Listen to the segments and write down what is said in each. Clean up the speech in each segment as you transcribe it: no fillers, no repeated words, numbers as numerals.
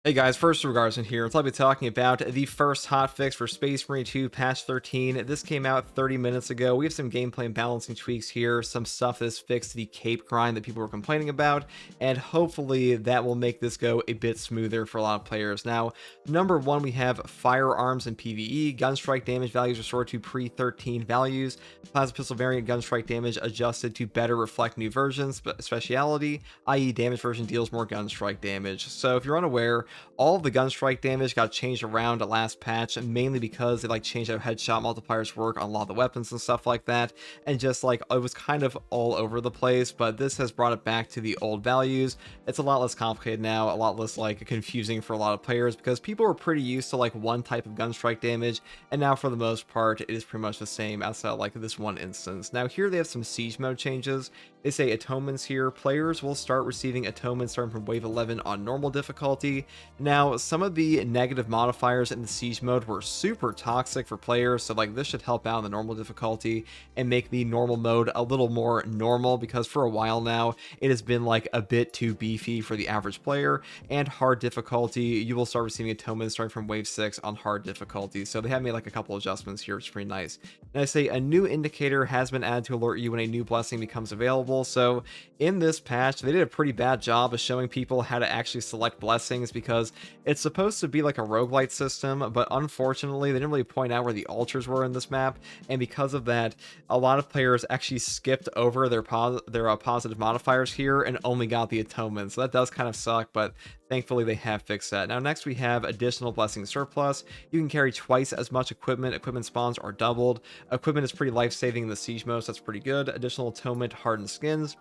Hey guys, first regards in here. I'll be talking about the first hotfix for Space Marine 2 patch 13. This came out 30 minutes ago. We have some gameplay and balancing tweaks here, some stuff that's fixed the cape grind that people were complaining about, and hopefully that will make this go a bit smoother for a lot of players. Now, number one, we have firearms and PvE. Gunstrike damage values restored to pre-13 values. Plasma pistol variant gunstrike damage adjusted to better reflect new versions, but speciality, i.e. damage version deals more gunstrike damage. So if you're unaware, all of the gunstrike damage got changed around at last patch, mainly because they changed how headshot multipliers work on a lot of the weapons and stuff like that, and just it was kind of all over the place. But this has brought it back to the old values. It's a lot less complicated now, a lot less confusing for a lot of players, because people were pretty used to one type of gunstrike damage, and now for the most part it is pretty much the same outside of this one instance. Now here they have some siege mode changes. They say atonements here. Players will start receiving atonements starting from wave 11 on normal difficulty. Now, some of the negative modifiers in the siege mode were super toxic for players, so this should help out in the normal difficulty and make the normal mode a little more normal, because for a while now it has been a bit too beefy for the average player. And hard difficulty, you will start receiving atonements starting from wave 6 on hard difficulty, so they have made a couple adjustments here, which is pretty nice. And I say a new indicator has been added to alert you when a new blessing becomes available. So in this patch, they did a pretty bad job of showing people how to actually select blessings, because it's supposed to be like a roguelite system, but unfortunately they didn't really point out where the altars were in this map, and because of that, a lot of players actually skipped over their positive modifiers here and only got the atonement. So that does kind of suck, but thankfully they have fixed that. Now next we have additional blessing surplus. You can carry twice as much equipment. Equipment spawns are doubled. Equipment is pretty life-saving in the siege mode, so that's pretty good. Additional atonement, hardened skins.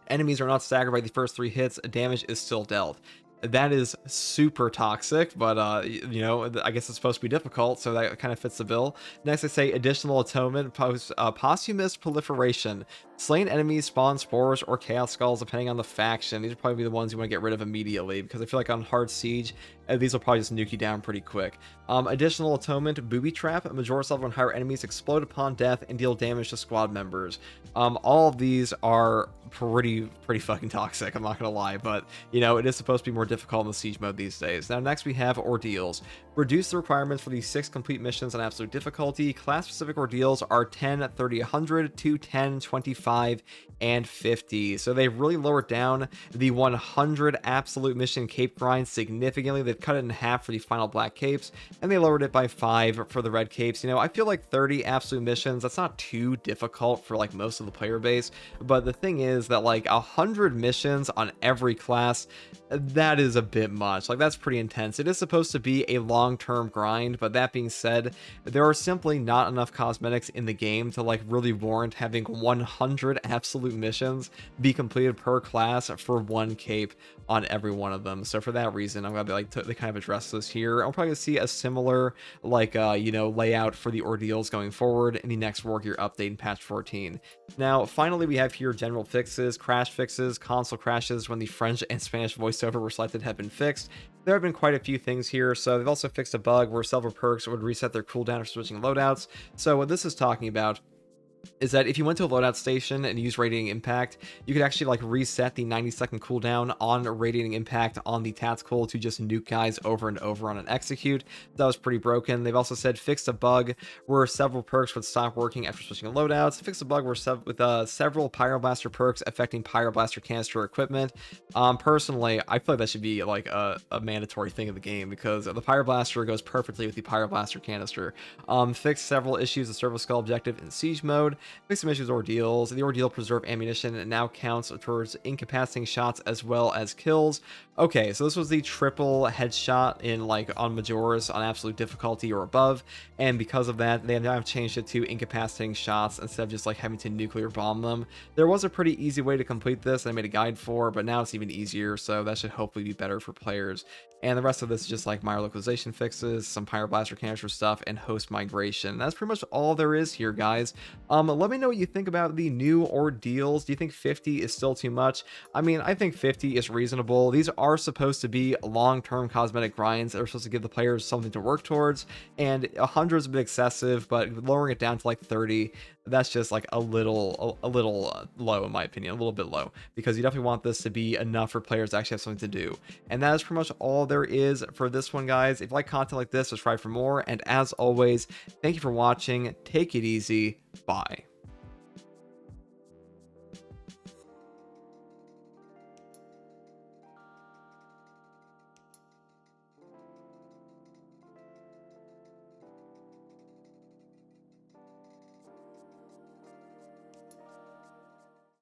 Enemies are not staggered by the first 3 hits. Damage is still dealt. That is super toxic, but I guess it's supposed to be difficult, so that kind of fits the bill. Next, I say additional atonement, posthumous proliferation. Slain enemies spawn spores or chaos skulls depending on the faction. These are probably the ones you want to get rid of immediately, because I feel like on hard siege these will probably just nuke you down pretty quick. Additional atonement, booby trap. Majority level and higher enemies explode upon death and deal damage to squad members. All of these are pretty fucking toxic, I'm not gonna lie, but it is supposed to be more difficult in the siege mode these days. Now next we have ordeals. Reduce the requirements for these 6 complete missions on absolute difficulty. Class specific ordeals are 10, 30, 100 to 10, 25 and 50. So they've really lowered down the 100 absolute mission cape grind significantly. They've cut it in half for the final black capes, and they lowered it by 5 for the red capes. I feel like 30 absolute missions, that's not too difficult for most of the player base, but the thing is that 100 missions on every class, that is a bit much. That's pretty intense. It is supposed to be a long-term grind, but that being said, there are simply not enough cosmetics in the game to really warrant having 100 absolute missions be completed per class for 1 cape on every one of them. So for that reason, I'm glad they kind of address this here. I'll probably see a similar layout for the ordeals going forward in the next War Gear update in patch 14. Now finally, we have here general fixes. Crash fixes. Console crashes when the French and Spanish voiceover were selected have been fixed. There have been quite a few things here. So they've also fixed a bug where several perks would reset their cooldown for switching loadouts. So what this is talking about is that if you went to a loadout station and used Radiating Impact, you could actually reset the 90-second cooldown on Radiating Impact on the tactical to just nuke guys over and over on an execute. That was pretty broken. They've also said fixed a bug where several perks would stop working after switching loadouts. Fixed a bug where several Pyroblaster perks affecting Pyroblaster canister equipment. Personally, I feel like that should be a mandatory thing of the game, because the Pyroblaster goes perfectly with the Pyroblaster canister. Fixed several issues of Servo Skull objective in siege mode. Fix some issues with ordeals. The ordeal preserve ammunition and now counts towards incapacitating shots as well as kills. Okay, so this was the triple headshot in on Majoris on absolute difficulty or above, and because of that, they now have changed it to incapacitating shots instead of just having to nuclear bomb them. There was a pretty easy way to complete this I made a guide for, but now it's even easier, so that should hopefully be better for players. And the rest of this is just minor localization fixes, some Pyroblaster canister stuff, and host migration. That's pretty much all there is here, guys. Let me know what you think about the new ordeals. Do you think 50 is still too much? I mean, I think 50 is reasonable. These are are supposed to be long-term cosmetic grinds that are supposed to give the players something to work towards, and 100 is a bit excessive, but lowering it down to like 30, that's just like a little low in my opinion, a little bit low, because you definitely want this to be enough for players to actually have something to do. And that is pretty much all there is for this one, guys. If you like content like this, subscribe for more, and as always, thank you for watching. Take it easy. Bye.